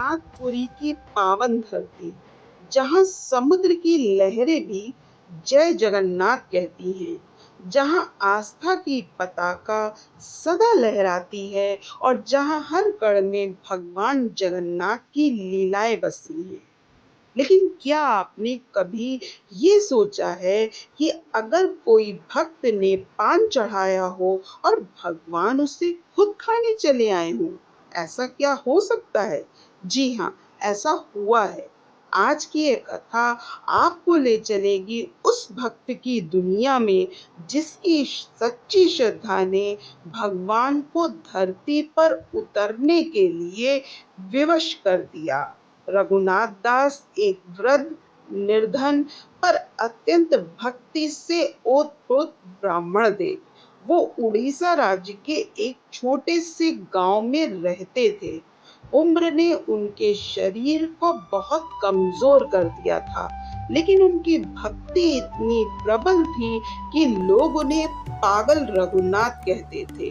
जगन्नाथपुरी की पावन धरती, जहाँ समुद्र की लहरें भी जय जगन्नाथ कहती हैं, जहाँ आस्था की पताका सदा लहराती है और जहाँ हर कण में भगवान जगन्नाथ की लीलाएं बसी हैं। लेकिन क्या आपने कभी ये सोचा है कि अगर कोई भक्त ने पान चढ़ाया हो और भगवान उसे खुद खाने चले आए हों, ऐसा क्या हो सकता है? जी हाँ, ऐसा हुआ है। आज की ये कथा आपको ले चलेगी उस भक्त की दुनिया में जिसकी सच्ची श्रद्धा ने भगवान को धरती पर उतरने के लिए विवश कर दिया। रघुनाथ दास एक वृद्ध, निर्धन पर अत्यंत भक्ति से ओतप्रोत ब्राह्मण थे। वो उड़ीसा राज्य के एक छोटे से गांव में रहते थे। उम्र ने उनके शरीर को बहुत कमजोर कर दिया था, लेकिन उनकी भक्ति इतनी प्रबल थी कि लोग उन्हें पागल रघुनाथ कहते थे।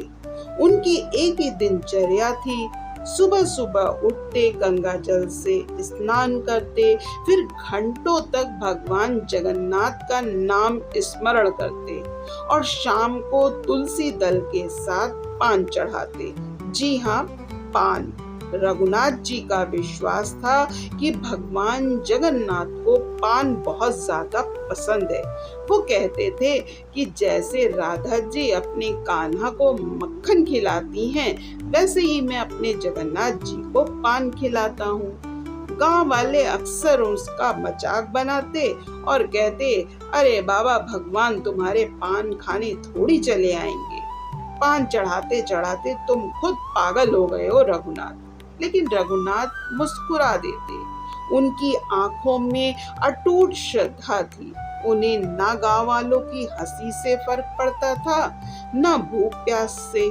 उनकी एक ही दिनचर्या थी। सुबह सुबह उठते, गंगा जल से स्नान करते, फिर घंटों तक भगवान जगन्नाथ का नाम स्मरण करते और शाम को तुलसी दल के साथ पान चढ़ाते। जी हाँ, पान। रघुनाथ जी का विश्वास था कि भगवान जगन्नाथ को पान बहुत ज्यादा पसंद है। वो कहते थे कि जैसे राधा जी अपने कान्हा को मक्खन खिलाती हैं, वैसे ही मैं अपने जगन्नाथ जी को पान खिलाता हूँ। गांव वाले अक्सर उसका मजाक बनाते और कहते, अरे बाबा, भगवान तुम्हारे पान खाने थोड़ी चले आएंगे। पान चढ़ाते चढ़ाते तुम खुद पागल हो गए हो रघुनाथ। लेकिन रघुनाथ मुस्कुरा देते। उनकी आंखों में अटूट श्रद्धा थी। उन्हें ना गांव वालों की हंसी से फर्क पड़ता था, ना भूख प्यास से।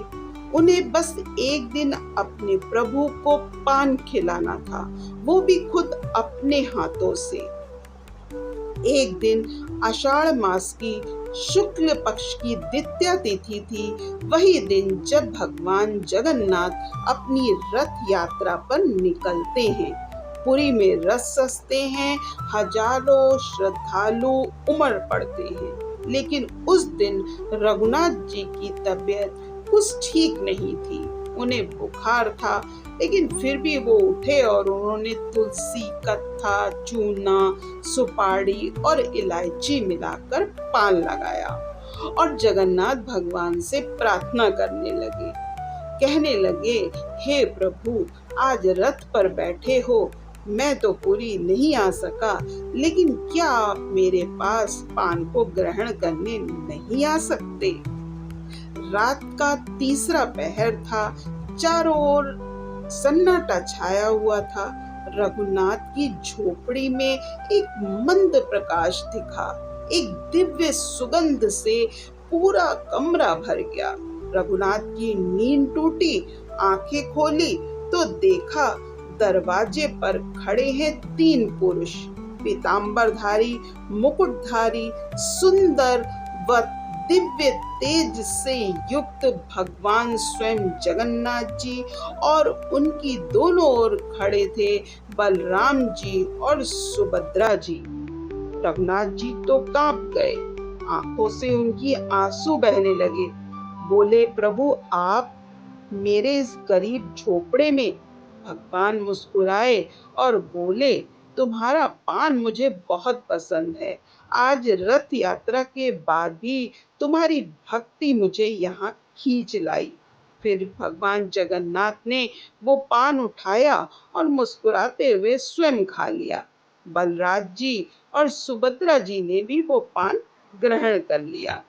उन्हें बस एक दिन अपने प्रभु को पान खिलाना था, वो भी खुद अपने हाथों से। एक दिन आषाढ़ मास की शुक्ल पक्ष की द्वितीया तिथि थी। वही दिन जब भगवान जगन्नाथ अपनी रथ यात्रा पर निकलते हैं। पुरी में रथ सजते हैं, हजारों श्रद्धालु उमड़ पड़ते हैं। लेकिन उस दिन रघुनाथ जी की तबीयत कुछ ठीक नहीं थी। उन्हें बुखार था, लेकिन फिर भी वो उठे और उन्होंने तुलसी, कत्था, चूना, सुपारी और इलायची मिलाकर पान लगाया और जगन्नाथ भगवान से प्रार्थना करने लगे। कहने लगे, हे प्रभु, आज रथ पर बैठे हो, मैं तो पूरी नहीं आ सका, लेकिन क्या आप मेरे पास पान को ग्रहण करने नहीं आ सकते? रात का तीसरा पहर था। चारों ओर सन्नाटा छाया हुआ था। रघुनाथ की झोपड़ी में एक मंद प्रकाश दिखा। एक दिव्य सुगंध से पूरा कमरा भर गया। रघुनाथ की नींद टूटी। आंखें खोली तो देखा दरवाजे पर खड़े हैं तीन पुरुष, पीतांबरधारी, मुकुटधारी, सुंदर व दिव्य तेज से युक्त भगवान स्वयं जगन्नाथ जी, और उनकी दोनों ओर खड़े थे बलराम जी और सुभद्रा जी। रघुनाथ जी तो कांप गए। आंखों से उनकी आंसू बहने लगे। बोले, प्रभु, आप मेरे इस गरीब झोपड़े में? भगवान मुस्कुराए और बोले, तुम्हारा पान मुझे बहुत पसंद है। आज रथ यात्रा के बाद भी तुम्हारी भक्ति मुझे यहाँ खींच लाई। फिर भगवान जगन्नाथ ने वो पान उठाया और मुस्कुराते हुए स्वयं खा लिया। बलराज जी और सुभद्रा जी ने भी वो पान ग्रहण कर लिया।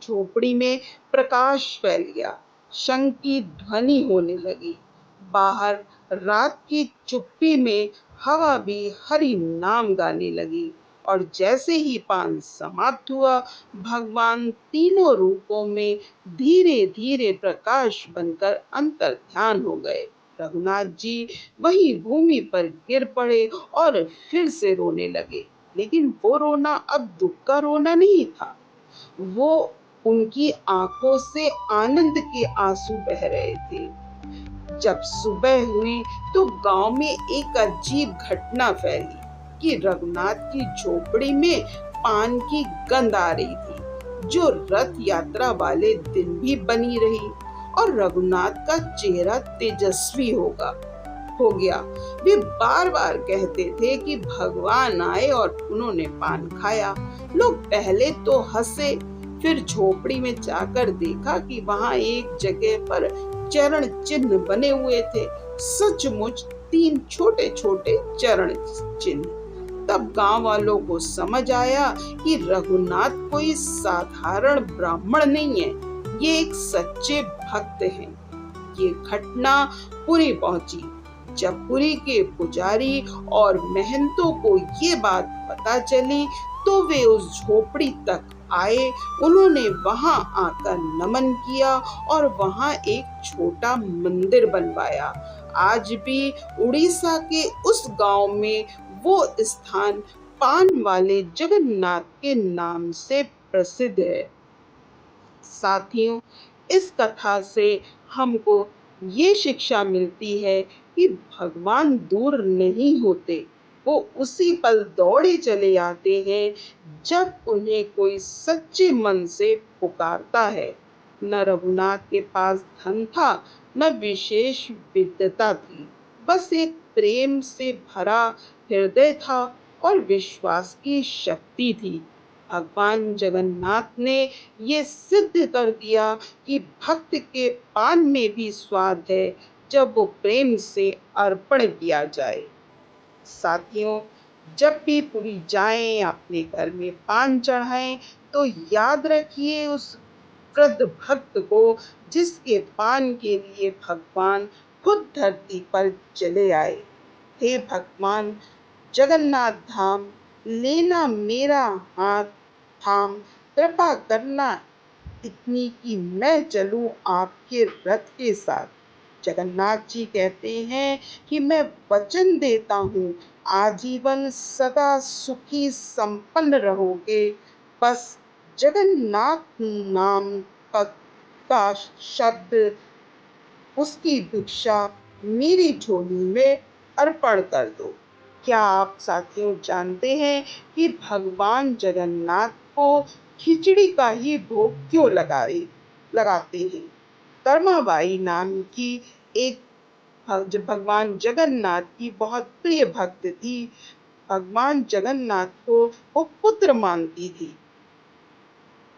झोपड़ी में प्रकाश फैल गया। शंख की ध्वनि होने लगी। बाहर रात की चुप्पी में हवा भी हरि नाम गाने लगी। और जैसे ही पान समाप्त हुआ, भगवान तीनों रूपों में धीरे धीरे प्रकाश बनकर अंतर ध्यान हो गए। रघुनाथ जी वही भूमि पर गिर पड़े और फिर से रोने लगे। लेकिन वो रोना अब दुख का रोना नहीं था। वो उनकी आंखों से आनंद के आंसू बह रहे थे। जब सुबह हुई तो गांव में एक अजीब घटना फैली कि रघुनाथ की झोपड़ी में पान की गंध आ रही थी, जो रथ यात्रा वाले दिन भी बनी रही। और रघुनाथ का चेहरा तेजस्वी हो गया। वे बार बार कहते थे कि भगवान आए और उन्होंने पान खाया। लोग पहले तो हंसे, फिर झोपड़ी में जाकर देखा कि वहां एक जगह पर चरण चिन्ह बने हुए थे, सचमुच 3 छोटे छोटे चरण चिन्ह। तब गांव वालों को समझ आया कि रघुनाथ कोई साधारण ब्राह्मण नहीं है, ये एक सच्चे भक्त हैं। ये घटना पुरी पहुंची। जब पुरी के पुजारी और महंतों को ये बात पता चली तो वे उस झोपड़ी तक आए। उन्होंने वहां आकर नमन किया और वहां एक छोटा मंदिर बनवाया। आज भी उड़ीसा के उस गांव में वो स्थान पान वाले जगन्नाथ के नाम से प्रसिद्ध है। साथियों, इस कथा से हमको ये शिक्षा मिलती है कि भगवान दूर नहीं होते, वो उसी पल दौड़े चले आते हैं जब उन्हें कोई सच्चे मन से पुकारता है। न रघुनाथ के पास धन था, न विशेष विद्वता थी, बस एक प्रेम से भरा हृदय था और विश्वास की शक्ति थी। भगवान जगन्नाथ ने ये सिद्ध कर दिया कि भक्त के पान में भी स्वाद है, जब वो प्रेम से अर्पण किया जाए। साथियों, जब भी पुरी जाएं, अपने घर में पान चढ़ाएं, तो याद रखिए उस वृद्ध भक्त को जिसके पान के लिए भगवान खुद धरती पर चले आए। हे भगवान जगन्नाथ धाम, लेना मेरा हाथ थाम, कृपा करना इतनी कि मैं चलूं आपके रथ के साथ। जगन्नाथ जी कहते हैं कि मैं वचन देता हूँ, आजीवन सदा सुखी संपन्न रहोगे। बस जगन्नाथ नाम का शब्द, उसकी भिक्षा मेरी झोली में अर्पण कर दो। क्या आप साथियों जानते हैं कि भगवान जगन्नाथ को खिचड़ी का ही भोग क्यों लगाते हैं? कर्माबाई नाम की एक जो भगवान जगन्नाथ की बहुत प्रिय भक्त थी, भगवान जगन्नाथ को वो पुत्र मानती थी।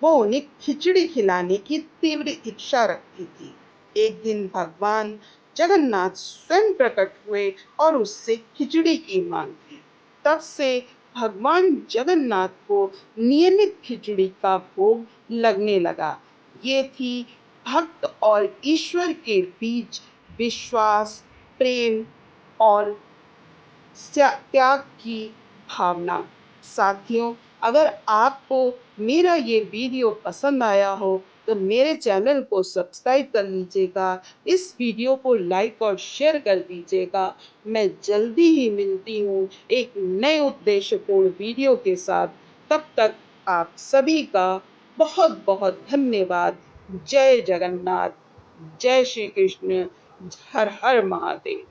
वो उन्हें खिचड़ी खिलाने की तीव्र इच्छा रखती थी। एक दिन भगवान जगन्नाथ स्वयं प्रकट हुए और उससे खिचड़ी की मांग की। तब से भगवान जगन्नाथ को नियमित खिचड़ी का भोग लगने लगा। ये थी भक्त और ईश्वर के बीच विश्वास, प्रेम और त्याग की भावना। साथियों, अगर आपको मेरा ये वीडियो पसंद आया हो तो मेरे चैनल को सब्सक्राइब कर लीजिएगा, इस वीडियो को लाइक और शेयर कर दीजिएगा। मैं जल्दी ही मिलती हूँ एक नए उद्देश्यपूर्ण वीडियो के साथ। तब तक आप सभी का बहुत बहुत धन्यवाद। जय जगन्नाथ, जय श्री कृष्ण, हर हर महादेव।